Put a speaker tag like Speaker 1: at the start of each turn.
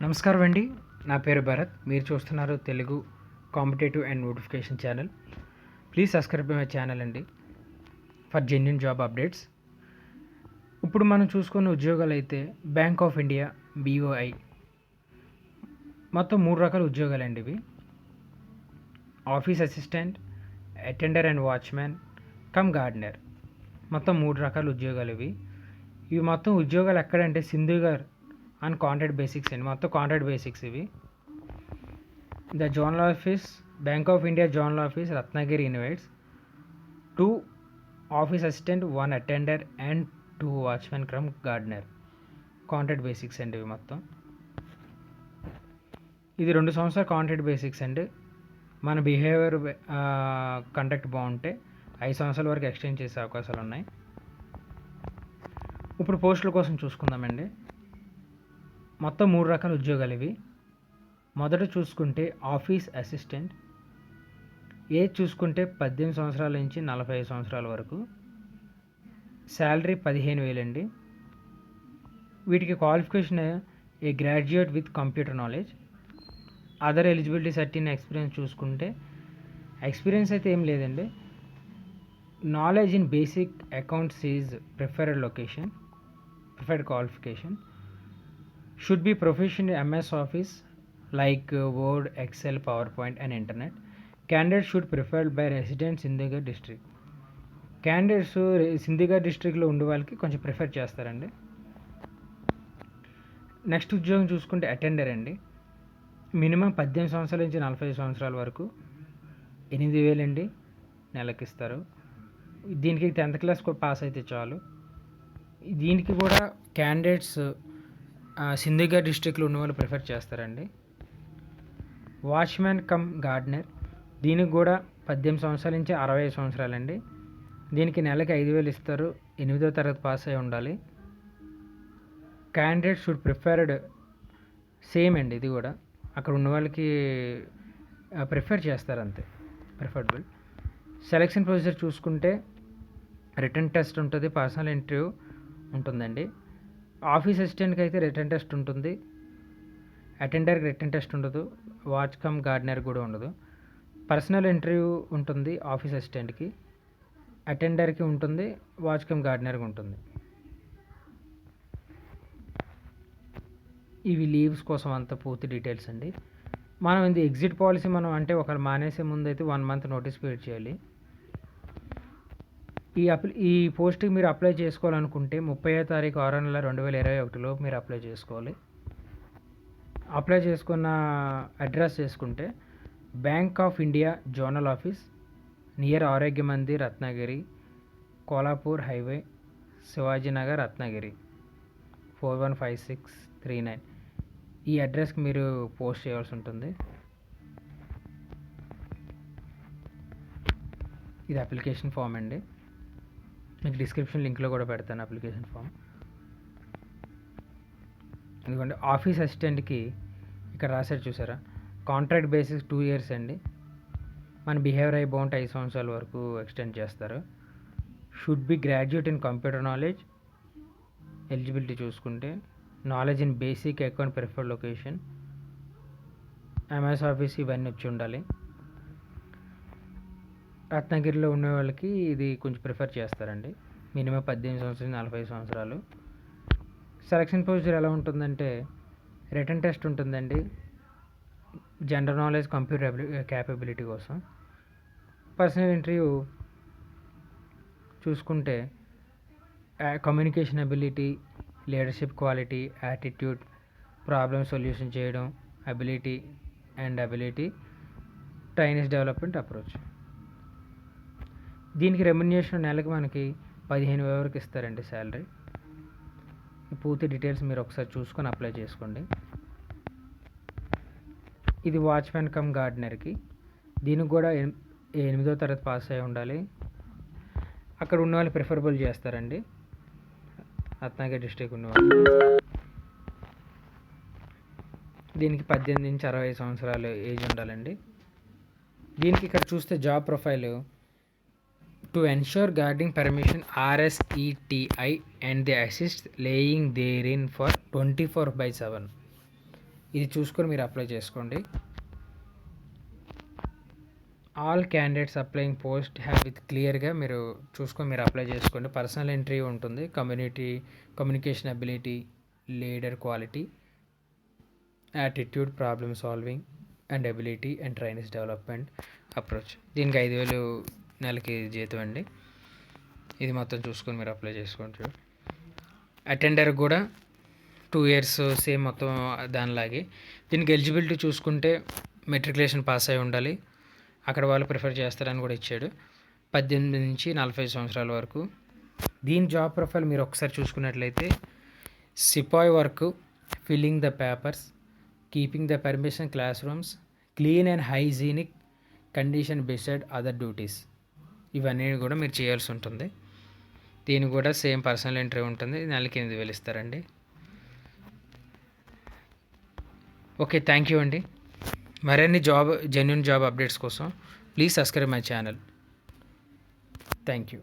Speaker 1: నమస్కారం అండి. నా పేరు భరత్. మీరు చూస్తున్నారు Telugu competitive and notification channel. Please subscribe my channel అండి ఫర్ జెన్యూన్ జాబ్ అప్డేట్స్. ఇప్పుడు మనం చూసుకున్న ఉద్యోగాలు అయితే బ్యాంక్ ఆఫ్ ఇండియా, BOI, మొత్తం 3 రకాల ఉద్యోగాలండి ఇవి. Office assistant, attender and watchman come gardener, మొత్తం 3 రకాల ఉద్యోగాలు ఇవి. ఇవి మొత్తం ఉద్యోగాలు ఎక్కడంటే సింధుగార్ అండ్ కాంట్రాక్ట్ బేసిక్స్ అండి. మొత్తం కాంట్రాక్ట్ బేసిక్స్ ఇవి. The zonal office, bank of India zonal office Ratnagiri invites 2 office assistant, 1 attender and 2 watchmen cum gardener. Contract basics అండి ఇవి మొత్తం. ఇది 2 సంవత్సరాల కాంట్రాక్ట్ బేసిక్స్ అండి. మన బిహేవియర్ కండక్ట్ బాగుంటే 5 సంవత్సరాల వరకు ఎక్స్టెండ్ చేసే అవకాశాలు ఉన్నాయి. ఇప్పుడు పోస్టుల కోసం చూసుకుందామండి. మొత్తం 3 రకాల ఉద్యోగాలు ఇవి. మొదట చూసుకుంటే ఆఫీస్ అసిస్టెంట్. ఏజ్ చూసుకుంటే 18 సంవత్సరాల నుంచి 45 సంవత్సరాల వరకు. శాలరీ 15,000 అండి. వీటికి qualification A graduate with computer knowledge. Other eligibility certain experience చూసుకుంటే ఎక్స్పీరియన్స్ అయితే ఏం లేదండి. Knowledge in basic accounts is preferred qualification. Should be proficient in MS Office like Word, Excel, PowerPoint and Internet. Candidates should preferred by residents Sindhugad district. Candidates Sindhugad డిస్ట్రిక్ట్లో ఉండే వాళ్ళకి కొంచెం prefer చేస్తారండి. Next ఉద్యోగం చూసుకుంటే అటెండర్ అండి. మినిమం 18 సంవత్సరాల నుంచి 45 సంవత్సరాల వరకు. 8,000 అండి నెలకి ఇస్తారు. దీనికి 10th క్లాస్ పాస్ అయితే చాలు. దీనికి కూడా క్యాండిడేట్స్ సింధిగార్ డిస్ట్రిక్ట్లో ఉన్న వాళ్ళు ప్రిఫర్ చేస్తారండి. Watchman come gardener. దీనికి కూడా 18 సంవత్సరాల నుంచి 65 సంవత్సరాలండి. దీనికి నెలకి 5,000 ఇస్తారు. 8వ తరగతి పాస్ అయి ఉండాలి. క్యాండిడేట్ షుడ్ ప్రిఫర్డ్, సేమ్ అండి ఇది కూడా అక్కడ ఉన్న వాళ్ళకి ప్రిఫర్ చేస్తారు అంతే, ప్రిఫర్బుల్. సెలక్షన్ ప్రొసీజర్ చూసుకుంటే రిటర్న్ టెస్ట్ ఉంటుంది, పర్సనల్ ఇంటర్వ్యూ ఉంటుందండి. ఆఫీస్ అసిస్టెంట్కి అయితే రిటర్న్ టెస్ట్ ఉంటుంది, అటెండర్కి రిటర్న్ టెస్ట్ ఉండదు, వాచ్ కమ్ గార్డెనర్ కూడా ఉండదు. పర్సనల్ ఇంటర్వ్యూ ఉంటుంది ఆఫీస్ అసిస్టెంట్కి, అటెండర్కి ఉంటుంది, వాచ్ కమ్ గార్డెనర్కి ఉంటుంది. ఇవి లీవ్స్ కోసం అంత పూర్తి డీటెయిల్స్ అండి. మనం ఇది ఎగ్జిట్ పాలసీ, మనం అంటే ఒకరు మానేసే ముందు అయితే 1 month నోటీస్ పీరియడ్ చేయాలి. ఈ పోస్ట్కి మీరు అప్లై చేసుకోవాలనుకుంటే 30వ తారీఖు 6వ నెల 2021లో మీరు అప్లై చేసుకోవాలి. అప్లై చేసుకున్న అడ్రస్ చేసుకుంటే bank of India zonal office near ఆరోగ్య మందిర్ రత్నగిరి, కోలాపూర్ హైవే, శివాజీనగర్ రత్నగిరి 415639. ఈ అడ్రస్కి మీరు పోస్ట్ చేయాల్సి ఉంటుంది. ఇది అప్లికేషన్ ఫామ్ అండి. మీకు డిస్క్రిప్షన్ లింక్లో కూడా పెడతాను అప్లికేషన్ ఫామ్. ఎందుకంటే ఆఫీస్ అసిస్టెంట్కి ఇక్కడ రాశారు చూసారా, కాంట్రాక్ట్ బేసిస్ 2 years అండి. మన బిహేవియర్ అయి బాగుంటే 5 సంవత్సరాల వరకు ఎక్స్టెండ్ చేస్తారు. Should be graduate in computer knowledge. Eligibility చూసుకుంటే knowledge in basic account preferred location, MS office ఇవన్నీ వచ్చి ఉండాలి. రత్నగిరిలో ఉండే వాళ్ళకి ఇది కొంచెం ప్రిఫర్ చేస్తారండి. మినిమం 18 సంవత్సరాలు 45 సంవత్సరాలు. సెలక్షన్ ప్రొసీజర్ ఎలా ఉంటుందంటే రిటర్న్ టెస్ట్ ఉంటుందండి, జనరల్ నాలెడ్జ్ కంప్యూటర్ క్యాపబిలిటీ కోసం. పర్సనల్ ఇంటర్వ్యూ చూసుకుంటే communication ability, leadership quality, attitude, problem solution చేయడం అబిలిటీ, ట్రైనీస్ డెవలప్మెంట్ అప్రోచ్. దీనికి రెమ్యునరేషన్ నెలకు మనకి 15,000 వరకు ఇస్తారండి శాలరీ. ఈ పూర్తి డీటెయిల్స్ మీరు ఒకసారి చూసుకొని అప్లై చేసుకోండి. ఇది వాచ్మ్యాన్ కమ్ గార్డెనర్కి. దీనికి కూడా 8వ తరగతి పాస్ అయి ఉండాలి. అక్కడ ఉన్న వాళ్ళు ప్రిఫరబుల్ చేస్తారండి, రత్నగిరి డిస్ట్రిక్ట్ ఉన్నవాళ్ళు. దీనికి 18 నుంచి 65 సంవత్సరాలు ఏజ్ ఉండాలండి. దీనికి ఇక్కడ చూస్తే job profile to ensure guarding permission RSETI and they assist laying therein for 24/7. ఇది చూసుకొని మీరు అప్లై చేసుకోండి. All candidates applying post have with క్లియర్గా మీరు చూసుకొని మీరు అప్లై చేసుకోండి. పర్సనల్ ఎంట్రీ ఉంటుంది, communication ability, leader quality, attitude, problem solving and ability and trainees development approach. దీనికి 5,000 నెలకి జీతం అండి. ఇది మొత్తం చూసుకొని మీరు అప్లై చేసుకోండి. అటెండర్ కూడా 2 years సేమ్ మొత్తం దానిలాగే. దీనికి ఎలిజిబిలిటీ చూసుకుంటే మెట్రికులేషన్ పాస్ అయి ఉండాలి, అక్కడ వాళ్ళు ప్రిఫర్ చేస్తారని కూడా ఇచ్చాడు. 18 నుంచి 45 సంవత్సరాల వరకు. దీని జాబ్ ప్రొఫైల్ మీరు ఒకసారి చూసుకున్నట్లయితే sepoy work, filling the papers, keeping the permission class rooms, clean and hygienic condition beside other duties, ఇవన్నీ కూడా మీరు చేయాల్సి ఉంటుంది. దీనికి కూడా సేమ్ పర్సనల్ ఎంట్రీ ఉంటుంది. నెలకి 8,000 ఇస్తారండి. ఓకే, థ్యాంక్ యూ అండి. మరిన్ని జెన్యూన్ జాబ్ అప్డేట్స్ కోసం please subscribe my channel. Thank you.